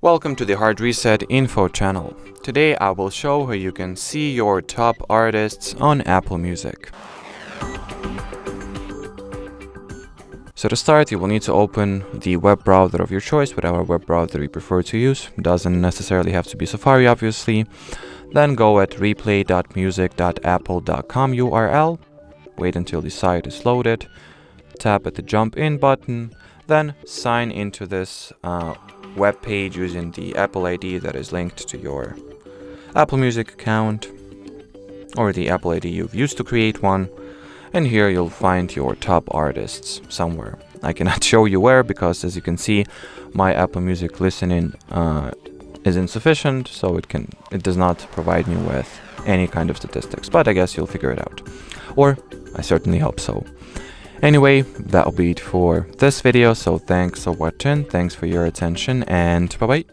Welcome to the HardReset.Info channel. Today I will show how you can see your top artists on Apple Music. So to start, you will need to open the web browser of your choice, whatever web browser you prefer to use. Doesn't necessarily have to be Safari, obviously. Then go at replay.music.apple.com URL. Wait until the site is loaded. Tap at the Jump In button. Then sign into this web page using the Apple ID that is linked to your Apple Music account or the Apple ID you've used to create one. And here you'll find your top artists somewhere. I cannot show you where because, as you can see, my Apple Music listening is insufficient, so it does not provide me with any kind of statistics. But I guess you'll figure it out, or I certainly hope so. Anyway, that'll be it for this video. So thanks for watching, thanks for your attention, and bye bye.